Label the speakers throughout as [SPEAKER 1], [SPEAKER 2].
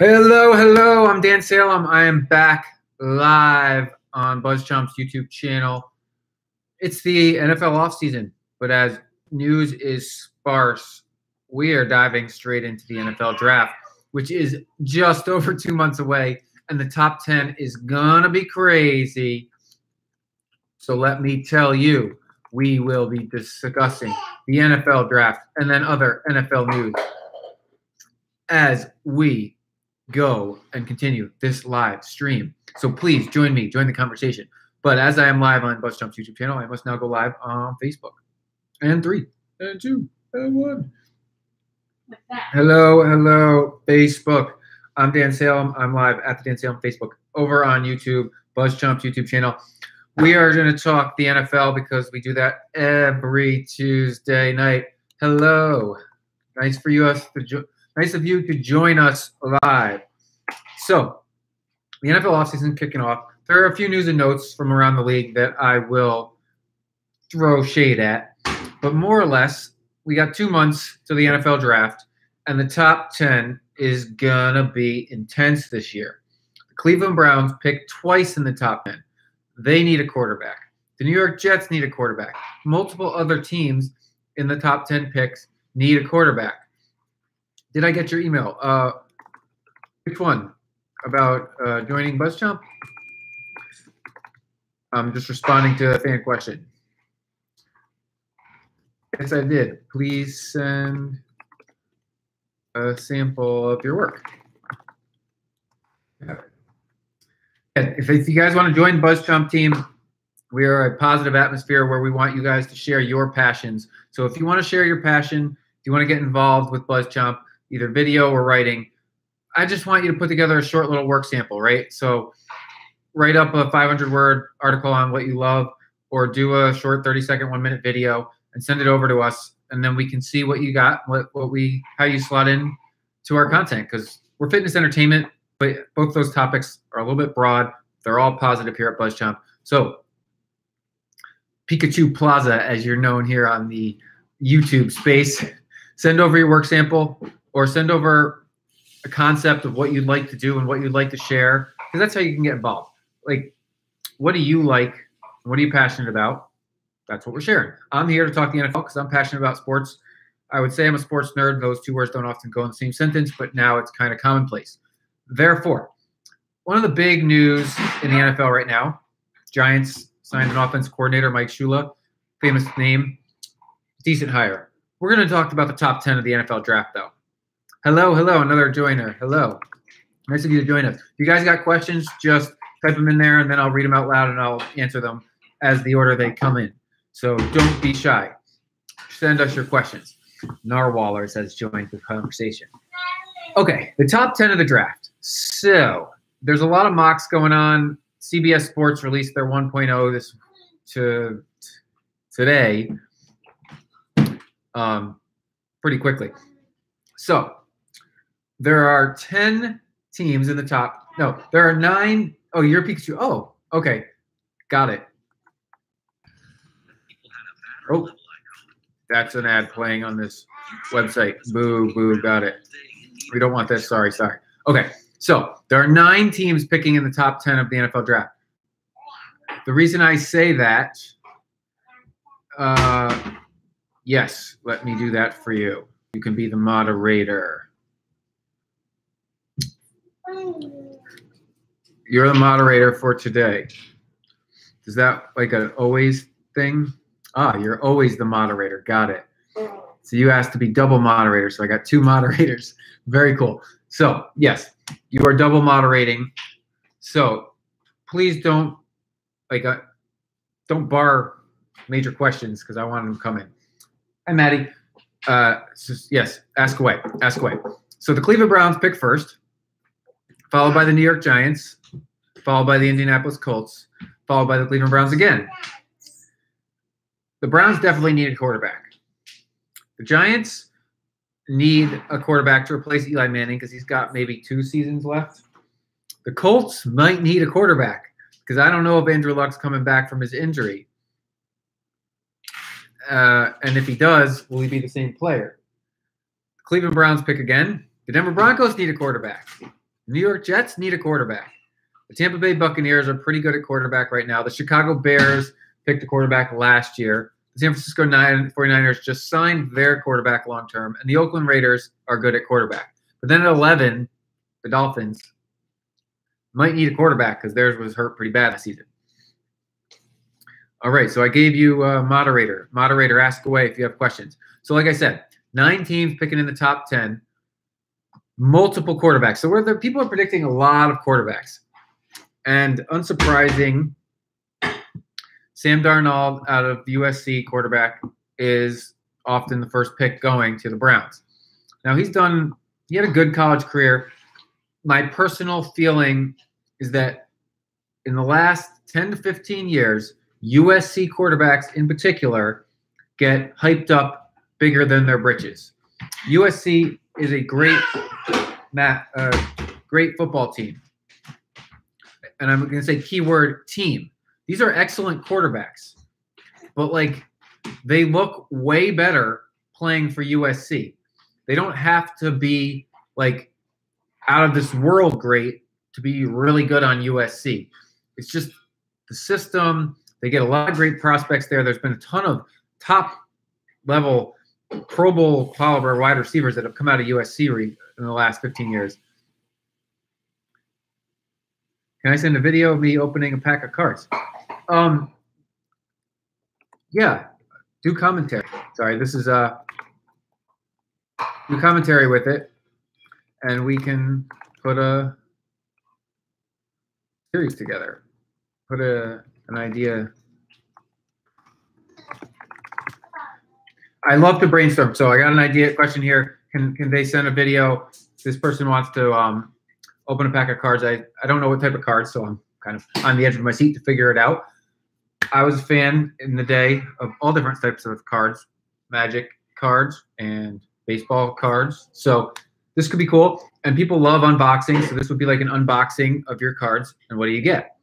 [SPEAKER 1] Hello, hello. I'm Dan Salem. I am back live on BuzzChomp's YouTube channel. It's the NFL offseason, but as news is sparse, we are diving straight into the NFL draft, which is just over 2 months away, and the top 10 is gonna be crazy. So let me tell you, we will be discussing the NFL draft and then other NFL news as we go and continue this live stream. So please join me, join the conversation. But as I am live on BuzzChomp's YouTube channel, I must now go live on Facebook. And 3, and 2, and 1. Hello, hello, Facebook. I'm Dan Salem. I'm live at the Dan Salem Facebook over on YouTube, BuzzChomp's YouTube channel. We are going to talk the NFL because we do that every Tuesday night. Hello. Nice for you Nice of you to join us live. So, the NFL offseason kicking off. There are a few news and notes from around the league that I will throw shade at. But more or less, we got 2 months to the NFL draft, and the top 10 is going to be intense this year. The Cleveland Browns picked twice in the top 10. They need a quarterback. The New York Jets need a quarterback. Multiple other teams in the top 10 picks need a quarterback. Did I get your email? Which one? About joining BuzzChomp? I'm just responding to a fan question. Yes, I did. Please send a sample of your work. Yeah. If you guys want to join the BuzzChomp team, we are a positive atmosphere where we want you guys to share your passions. So if you want to share your passion, if you want to get involved with BuzzChomp, either video or writing, I just want you to put together a short little work sample, right? So write up a 500-word article on what you love, or do a short 30-second, 1-minute video and send it over to us, and then we can see what you got, how you slot in to our content, because we're fitness entertainment, but both those topics are a little bit broad. They're all positive here at BuzzChomp. So Pikachu Plaza, as you're known here on the YouTube space, send over your work sample, or send over a concept of what you'd like to do and what you'd like to share, because that's how you can get involved. Like, what do you like? What are you passionate about? That's what we're sharing. I'm here to talk the NFL because I'm passionate about sports. I would say I'm a sports nerd. Those two words don't often go in the same sentence, but now it's kind of commonplace. Therefore, one of the big news in the NFL right now, Giants signed an offensive coordinator, Mike Shula, famous name, decent hire. We're going to talk about the top 10 of the NFL draft, though. Hello, hello, another joiner. Hello. Nice of you to join us. If you guys got questions, just type them in there, and then I'll read them out loud, and I'll answer them as the order they come in. So don't be shy. Send us your questions. Narwhalers has joined the conversation. Okay, the top 10 of the draft. So there's a lot of mocks going on. CBS Sports released their 1.0 today pretty quickly. So there are 10 teams in the top. No, there are 9. Oh, you're Pikachu. Oh, okay. Got it. Oh, that's an ad playing on this website. Boo, boo, got it. We don't want this. Sorry. Okay, so there are 9 teams picking in the top 10 of the NFL draft. The reason I say that, yes, let me do that for you. You can be the moderator. You're the moderator for today. Is that like an always thing? Ah, you're always the moderator. Got it. So you asked to be double moderator, so I got 2 moderators. Very cool. So, yes, you are double moderating. So please don't bar major questions because I want them to come in. Hi, Maddie. Yes, ask away. Ask away. So the Cleveland Browns pick first, followed by the New York Giants, followed by the Indianapolis Colts, followed by the Cleveland Browns again. The Browns definitely need a quarterback. The Giants need a quarterback to replace Eli Manning because he's got maybe 2 seasons left. The Colts might need a quarterback because I don't know if Andrew Luck's coming back from his injury. And if he does, will he be the same player? The Cleveland Browns pick again. The Denver Broncos need a quarterback. The New York Jets need a quarterback. The Tampa Bay Buccaneers are pretty good at quarterback right now. The Chicago Bears picked a quarterback last year. The San Francisco 49ers just signed their quarterback long-term, and the Oakland Raiders are good at quarterback. But then at 11, the Dolphins might need a quarterback because theirs was hurt pretty bad this season. All right, so I gave you moderator. Moderator, ask away if you have questions. So like I said, 9 teams picking in the top 10, multiple quarterbacks. So where people are predicting a lot of quarterbacks. And unsurprising, Sam Darnold out of the USC quarterback is often the first pick going to the Browns. Now he had a good college career. My personal feeling is that in the last 10 to 15 years, USC quarterbacks in particular get hyped up bigger than their britches. USC is a great football team. And I'm going to say keyword team. These are excellent quarterbacks. But, like, they look way better playing for USC. They don't have to be, like, out of this world great to be really good on USC. It's just the system. They get a lot of great prospects there. There's been a ton of top-level Pro Bowl caliber wide receivers that have come out of USC in the last 15 years. Can I send a video of me opening a pack of cards? Yeah, do commentary. Sorry, this is do commentary with it, and we can put a series together. Put an idea. I love to brainstorm. So I got an idea question here. Can they send a video? This person wants to open a pack of cards. I don't know what type of cards, so I'm kind of on the edge of my seat to figure it out. I was a fan in the day of all different types of cards, Magic cards and baseball cards. So this could be cool. And people love unboxing, so this would be like an unboxing of your cards. And what do you get?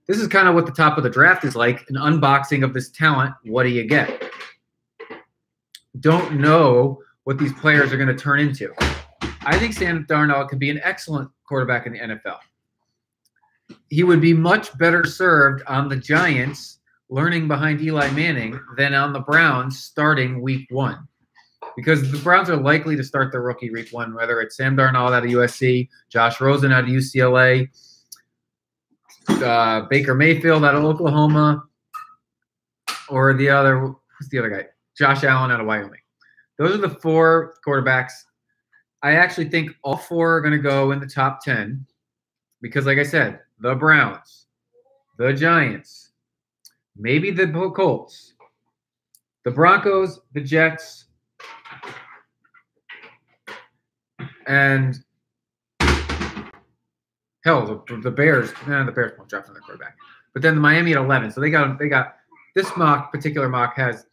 [SPEAKER 1] This is kind of what the top of the draft is like, an unboxing of this talent. What do you get? Don't know what these players are going to turn into. I think Sam Darnold could be an excellent quarterback in the NFL. He would be much better served on the Giants learning behind Eli Manning than on the Browns starting week 1. Because the Browns are likely to start their rookie week 1, whether it's Sam Darnold out of USC, Josh Rosen out of UCLA, Baker Mayfield out of Oklahoma, or who's the other guy? Josh Allen out of Wyoming. Those are the 4 quarterbacks. I actually think all 4 are going to go in the top 10 because, like I said, the Browns, the Giants, maybe the Colts, the Broncos, the Jets, and hell, the Bears. The Bears won't draft another quarterback. But then the Miami at 11. So they got this particular mock has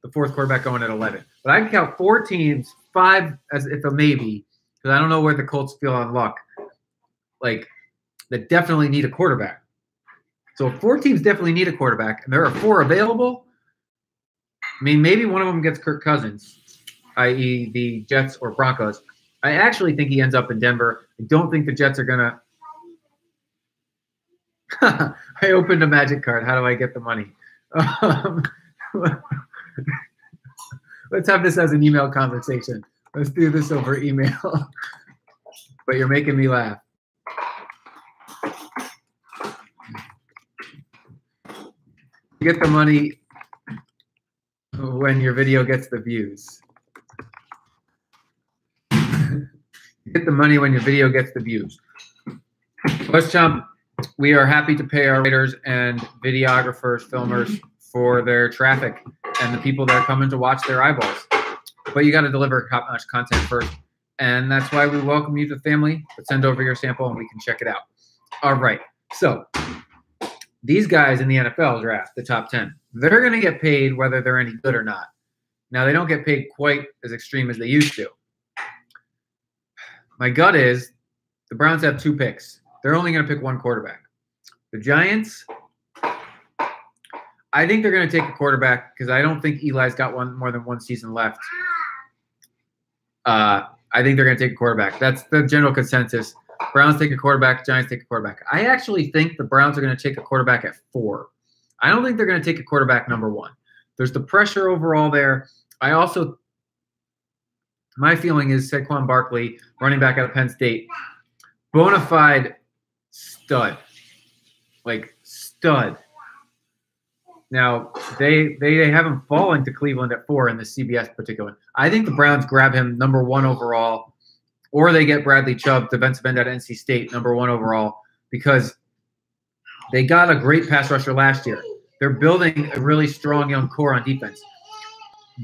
[SPEAKER 1] the 4th quarterback going at 11. But I can count 4 teams, 5 as if a maybe, because I don't know where the Colts feel on luck. Like, that definitely need a quarterback. So 4 teams definitely need a quarterback, and there are 4 available. I mean, maybe one of them gets Kirk Cousins, i.e. the Jets or Broncos. I actually think he ends up in Denver. I don't think the Jets are going to. I opened a Magic card. How do I get the money? Let's have this as an email conversation. Let's do this over email. But you're making me laugh. You get the money when your video gets the views. You get the money when your video gets the views. BuzzChomp, we are happy to pay our writers and videographers, filmers for their traffic and the people that are coming to watch their eyeballs. But you got to deliver top-notch content first. And that's why we welcome you to the family. But send over your sample and we can check it out. All right. So these guys in the NFL draft, the top 10, they're going to get paid whether they're any good or not. Now, they don't get paid quite as extreme as they used to. My gut is the Browns have 2 picks. They're only going to pick 1 quarterback. The Giants, I think they're going to take a quarterback because I don't think Eli's got more than 1 season left. I think they're going to take a quarterback. That's the general consensus. Browns take a quarterback. Giants take a quarterback. I actually think the Browns are going to take a quarterback at 4. I don't think they're going to take a quarterback number 1. There's the pressure overall there. My feeling is Saquon Barkley, running back out of Penn State, bona fide stud. Like stud. Now, they have him falling to Cleveland at 4 in the CBS particular. I think the Browns grab him number 1 overall, or they get Bradley Chubb, defensive end at NC State, number 1 overall, because they got a great pass rusher last year. They're building a really strong young core on defense.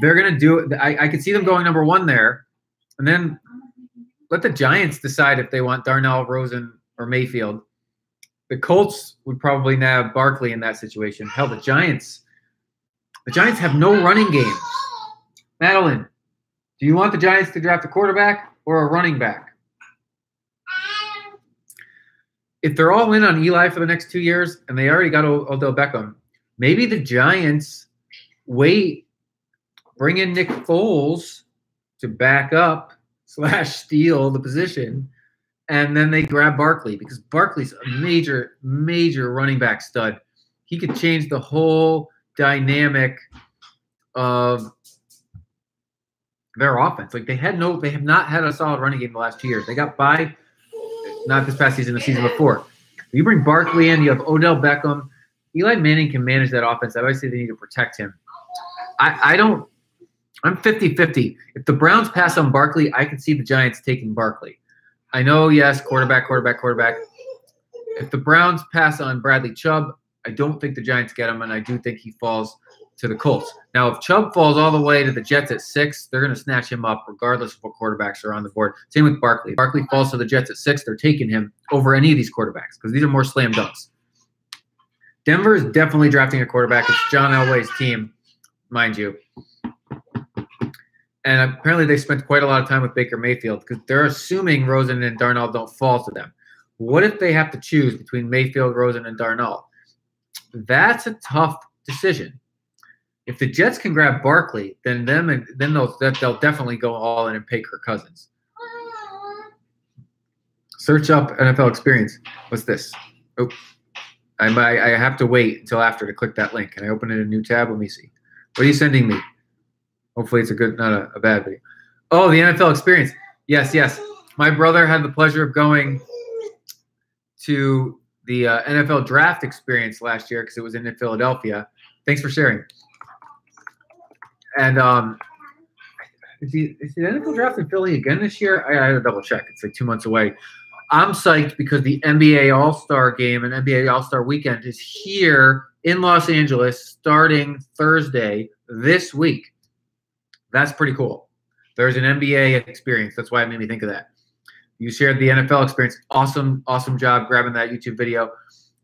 [SPEAKER 1] They're going to do it. I could see them going number 1 there, and then let the Giants decide if they want Darnell, Rosen, or Mayfield. The Colts would probably nab Barkley in that situation. Hell, the Giants have no running game. Madeline, do you want the Giants to draft a quarterback or a running back? If they're all in on Eli for the next 2 years and they already got Odell Beckham, maybe the Giants wait, bring in Nick Foles to back up / steal the position, and then they grab Barkley, because Barkley's a major, major running back stud. He could change the whole dynamic of their offense. Like they have not had a solid running game the last 2 years. They got by, not this past season, the season before. You bring Barkley in, you have Odell Beckham. Eli Manning can manage that offense. I always say they need to protect him. I'm 50-50. If the Browns pass on Barkley, I can see the Giants taking Barkley. I know, yes, quarterback. If the Browns pass on Bradley Chubb, I don't think the Giants get him, and I do think he falls to the Colts. Now, if Chubb falls all the way to the Jets at 6, they're going to snatch him up regardless of what quarterbacks are on the board. Same with Barkley. Barkley falls to the Jets at 6, they're taking him over any of these quarterbacks because these are more slam dunks. Denver is definitely drafting a quarterback. It's John Elway's team, mind you. And apparently they spent quite a lot of time with Baker Mayfield because they're assuming Rosen and Darnold don't fall to them. What if they have to choose between Mayfield, Rosen, and Darnold? That's a tough decision. If the Jets can grab Barkley, then they'll definitely go all in and pay Kirk Cousins. Search up NFL experience. What's this? Oh, I have to wait until after to click that link. Can I open it in a new tab? Let me see. What are you sending me? Hopefully it's a good, not a bad video. Oh, the NFL experience. Yes. My brother had the pleasure of going to the NFL draft experience last year because it was in Philadelphia. Thanks for sharing. And is the NFL draft in Philly again this year? I had to double check. It's like 2 months away. I'm psyched because the NBA All-Star game and NBA All-Star weekend is here in Los Angeles starting Thursday this week. That's pretty cool. There's an NBA experience. That's why it made me think of that. You shared the NFL experience. Awesome job grabbing that YouTube video.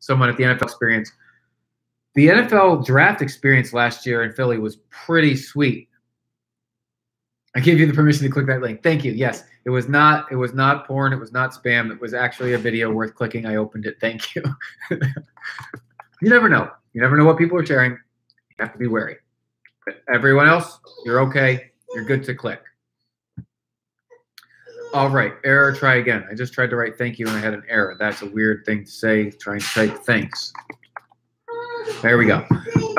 [SPEAKER 1] Someone at the NFL experience. The NFL draft experience last year in Philly was pretty sweet. I gave you the permission to click that link. Thank you. Yes, it was not porn. It was not spam. It was actually a video worth clicking. I opened it. Thank you. You never know. You never know what people are sharing. You have to be wary. But everyone else, you're okay. You're good to click. All right. Error. Try again. I just tried to write thank you and I had an error. That's a weird thing to say. Trying to type thanks. There we go.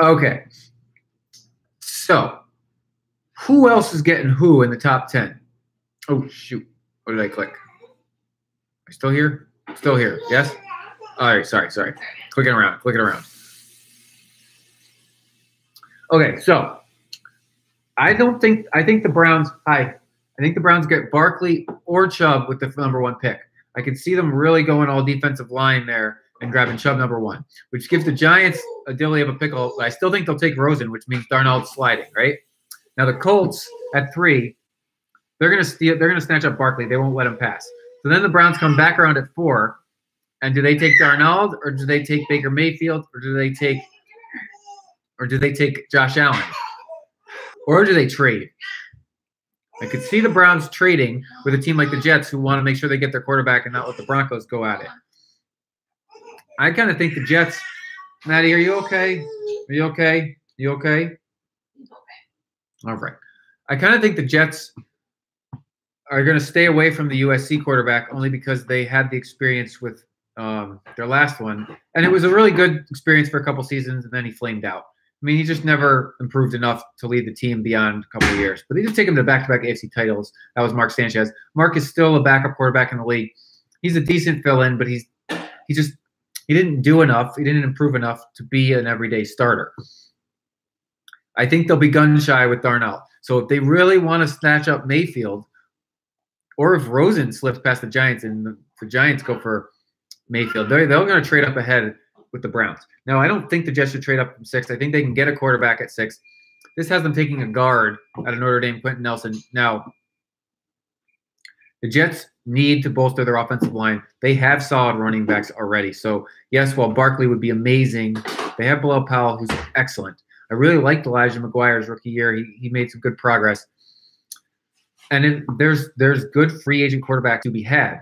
[SPEAKER 1] Okay. So, who else is getting who in the top 10? Oh, shoot. What did I click? Are you still here? Still here. Yes? All right. Sorry. Clicking around. Okay. So, I think the Browns get Barkley or Chubb with the number 1 pick. I could see them really going all defensive line there and grabbing Chubb number 1, which gives the Giants a dilly of a pickle. I still think they'll take Rosen, which means Darnold's sliding, right? Now the Colts at 3, they're gonna snatch up Barkley. They won't let him pass. So then the Browns come back around at 4, and do they take Darnold or do they take Baker Mayfield or do they take Josh Allen? Or do they trade? I could see the Browns trading with a team like the Jets who want to make sure they get their quarterback and not let the Broncos go at it. I kind of think the Jets. Maddie, are you okay? Are you okay? You okay? All right. I kind of think the Jets are going to stay away from the USC quarterback only because they had the experience with their last one. And it was a really good experience for a couple seasons, and then he flamed out. I mean, he just never improved enough to lead the team beyond a couple of years. But they did take him to back-to-back AFC titles. That was Mark Sanchez. Mark is still a backup quarterback in the league. He's a decent fill-in, but he didn't do enough. He didn't improve enough to be an everyday starter. I think they'll be gun-shy with Darnell. So if they really want to snatch up Mayfield, or if Rosen slips past the Giants and the Giants go for Mayfield, they're going to trade up ahead with the Browns. Now, I don't think the Jets should trade up from 6. I think they can get a quarterback at 6. This has them taking a guard out of Notre Dame, Quentin Nelson. Now, the Jets need to bolster their offensive line. They have solid running backs already. So, yes, while Barkley would be amazing, they have Bilal Powell, who's excellent. I really liked Elijah McGuire's rookie year. He made some good progress. And there's good free agent quarterback to be had.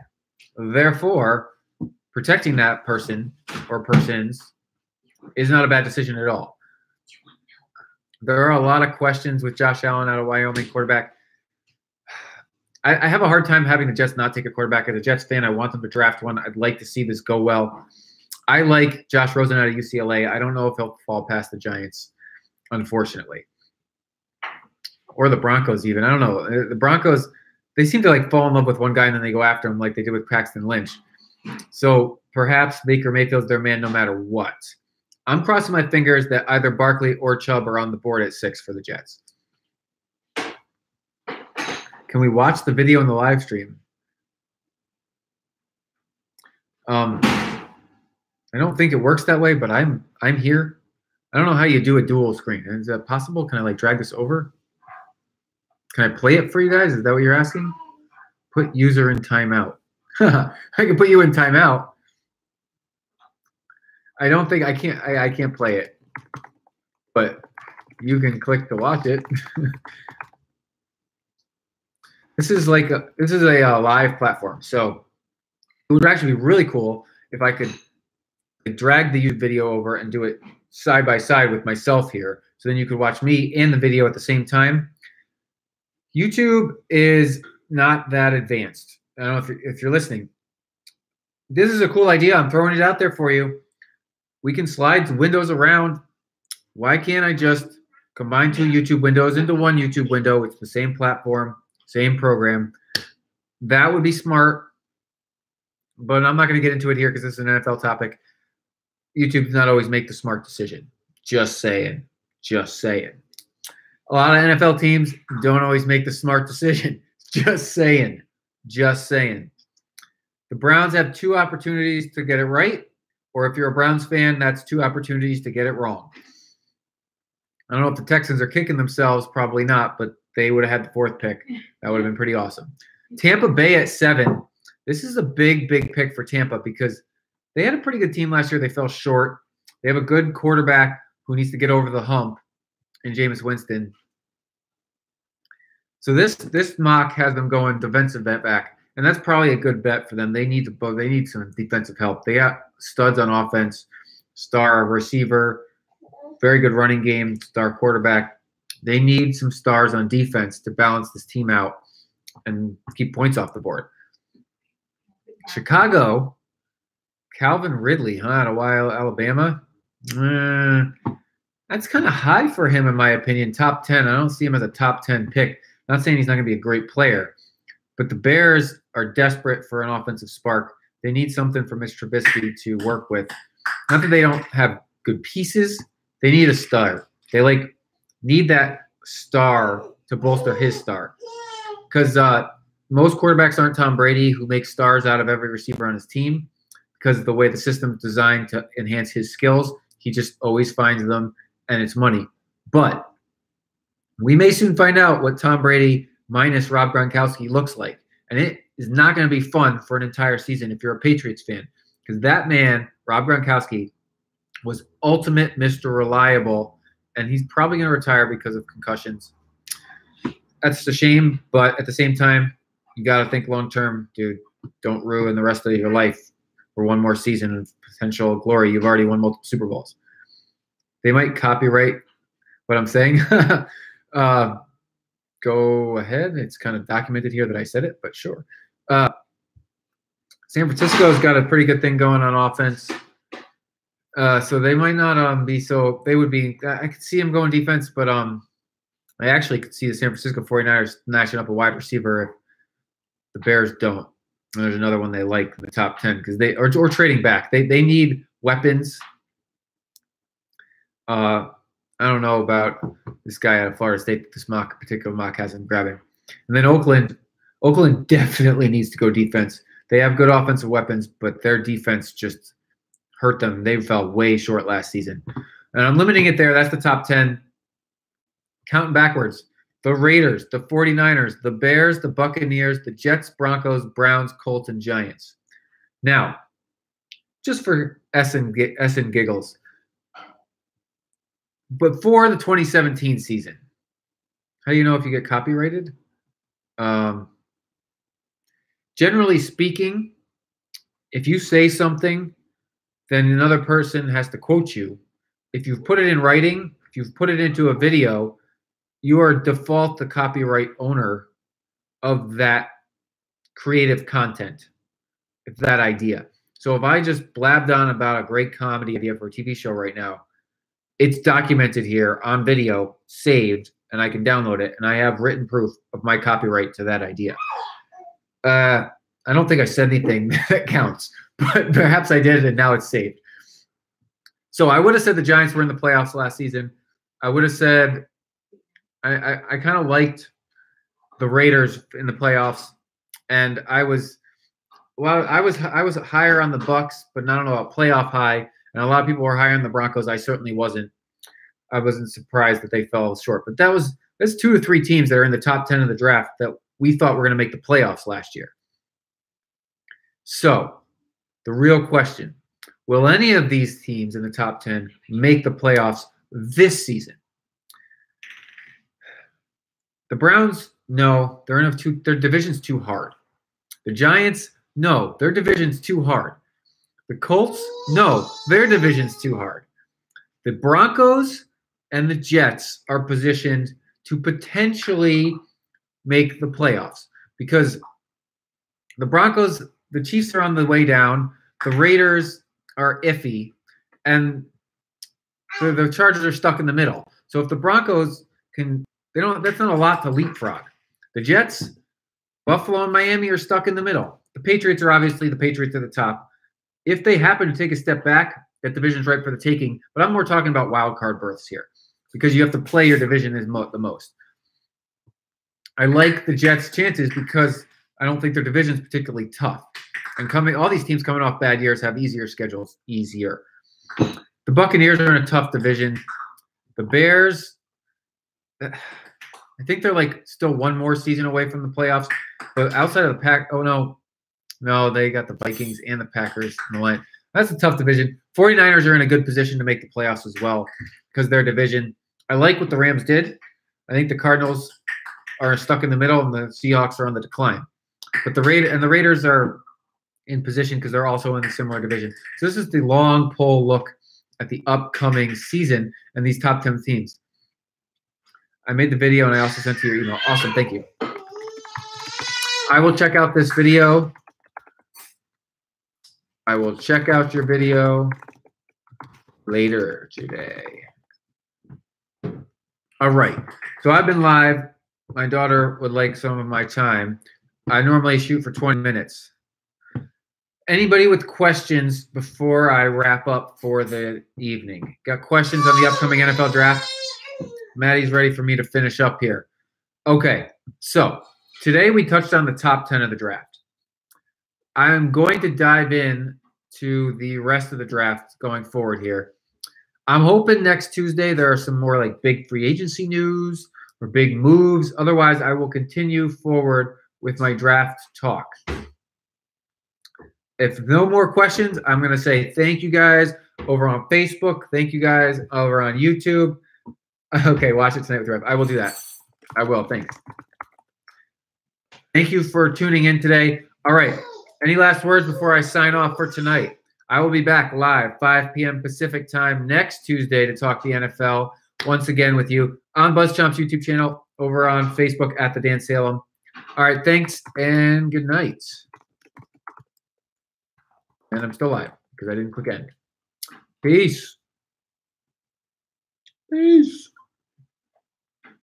[SPEAKER 1] Therefore, protecting that person or persons is not a bad decision at all. There are a lot of questions with Josh Allen out of Wyoming quarterback. I have a hard time having the Jets not take a quarterback. As a Jets fan, I want them to draft one. I'd like to see this go well. I like Josh Rosen out of UCLA. I don't know if he'll fall past the Giants, unfortunately. Or the Broncos even. I don't know. The Broncos, they seem to fall in love with one guy and then they go after him like they did with Paxton Lynch. So perhaps Baker Mayfield's their man no matter what. I'm crossing my fingers that either Barkley or Chubb are on the board at 6 for the Jets. Can we watch the video in the live stream? I don't think it works that way, but I'm here. I don't know how you do a dual screen. Is that possible? Can I drag this over? Can I play it for you guys? Is that what you're asking? Put user in timeout. I can put you in timeout. I don't think I can't play it, but you can click to watch it. This is a live platform, so it would actually be really cool if I could drag the YouTube video over and do it side by side with myself here, so then you could watch me and the video at the same time. YouTube is not that advanced. I don't know if you're listening. This is a cool idea. I'm throwing it out there for you. We can slide windows around. Why can't I just combine 2 YouTube windows into one YouTube window? It's the same platform, same program. That would be smart, but I'm not going to get into it here because this is an NFL topic. YouTube does not always make the smart decision. Just saying. Just saying. A lot of NFL teams don't always make the smart decision. Just saying. Just saying. The Browns have 2 opportunities to get it right, or if you're a Browns fan, that's 2 opportunities to get it wrong. I don't know if the Texans are kicking themselves. Probably not, but they would have had the 4th pick. That would have been pretty awesome. Tampa Bay at 7. This is a big, big pick for Tampa because they had a pretty good team last year. They fell short. They have a good quarterback who needs to get over the hump in Jameis Winston. So this mock has them going defensive back, and that's probably a good bet for them. They need some defensive help. They got studs on offense, star receiver, very good running game, star quarterback. They need some stars on defense to balance this team out and keep points off the board. Chicago, Calvin Ridley, out of Alabama. That's kind of high for him in my opinion. Top 10. I don't see him as a top 10 pick. Not saying he's not going to be a great player, but the Bears are desperate for an offensive spark. They need something for Mitch Trubisky to work with. Not that they don't have good pieces. They need a star. They need that star to bolster his star. Because most quarterbacks aren't Tom Brady, who makes stars out of every receiver on his team. Because of the way the system's designed to enhance his skills, he just always finds them, and it's money. But we may soon find out what Tom Brady minus Rob Gronkowski looks like. And it is not going to be fun for an entire season if you're a Patriots fan. Because that man, Rob Gronkowski, was ultimate Mr. Reliable. And he's probably going to retire because of concussions. That's a shame. But at the same time, you got to think long-term, dude. Don't ruin the rest of your life for one more season of potential glory. You've already won multiple Super Bowls. They might copyright what I'm saying. go ahead. It's kind of documented here that I said it, but sure. San Francisco's got a pretty good thing going on offense. So they might not be so – they would be – I could see them going defense, but I actually could see the San Francisco 49ers snatching up a wide receiver if the Bears don't. And there's another one they like in the top 10 because they – or trading back. They need weapons. I don't know about this guy out of Florida State that this particular mock has him grabbing. And then Oakland definitely needs to go defense. They have good offensive weapons, but their defense just hurt them. They fell way short last season. And I'm limiting it there. That's the top 10. Counting backwards. The Raiders, the 49ers, the Bears, the Buccaneers, the Jets, Broncos, Browns, Colts, and Giants. Now, just for S and giggles, but for the 2017 season, how do you know if you get copyrighted? Generally speaking, if you say something, then another person has to quote you. If you've put it in writing, if you've put it into a video, you are default the copyright owner of that creative content, that idea. So if I just blabbed on about a great comedy idea for a TV show right now, it's documented here on video, saved, and I can download it, and I have written proof of my copyright to that idea. I don't think I said anything that counts, but perhaps I did, and now it's saved. So I would have said the Giants were in the playoffs last season. I would have said I kind of liked the Raiders in the playoffs, and I was higher on the Bucks, but not about playoff high. And a lot of people were higher on the Broncos. I certainly wasn't. I wasn't surprised that they fell short. But that's 2 or 3 teams that are in the top 10 of the draft that we thought were going to make the playoffs last year. So the real question, will any of these teams in the top 10 make the playoffs this season? The Browns, no, their division's too hard. The Giants, no, their division's too hard. The Colts, no, their division's too hard. The Broncos and the Jets are positioned to potentially make the playoffs because the Broncos, the Chiefs are on the way down. The Raiders are iffy, and the Chargers are stuck in the middle. So if the Broncos can, that's not a lot to leapfrog. The Jets, Buffalo, and Miami are stuck in the middle. The Patriots are obviously the Patriots at the top. If they happen to take a step back, that division's right for the taking. But I'm more talking about wild card berths here because you have to play your division the most. I like the Jets' chances because I don't think their division's particularly tough. And all these teams coming off bad years have easier schedules. The Buccaneers are in a tough division. The Bears, I think they're like still one more season away from the playoffs. But outside of the pack, no, they got the Vikings and the Packers in the line. That's a tough division. 49ers are in a good position to make the playoffs as well because their division. I like what the Rams did. I think the Cardinals are stuck in the middle and the Seahawks are on the decline. But the Raiders are in position because they're also in a similar division. So this is the long poll look at the upcoming season and these top 10 teams. I made the video and I also sent to your email. Awesome. Thank you. I will check out this video. I will check out your video later today. All right. So I've been live. My daughter would like some of my time. I normally shoot for 20 minutes. Anybody with questions before I wrap up for the evening? Got questions on the upcoming NFL draft? Maddie's ready for me to finish up here. Okay. So today we touched on the top 10 of the draft. I'm going to dive in to the rest of the draft going forward here. I'm hoping next Tuesday there are some more like big free agency news or big moves. Otherwise, I will continue forward with my draft talk. If no more questions, I'm going to say thank you guys over on Facebook. Thank you guys over on YouTube. Okay, watch it tonight with Rev. I will do that. I will. Thanks. Thank you for tuning in today. All right. Any last words before I sign off for tonight? I will be back live 5 p.m. Pacific time next Tuesday to talk the NFL once again with you on BuzzChomp's YouTube channel, over on Facebook at the Dan Salem. All right, thanks and good night. And I'm still live because I didn't click end. Peace. Peace.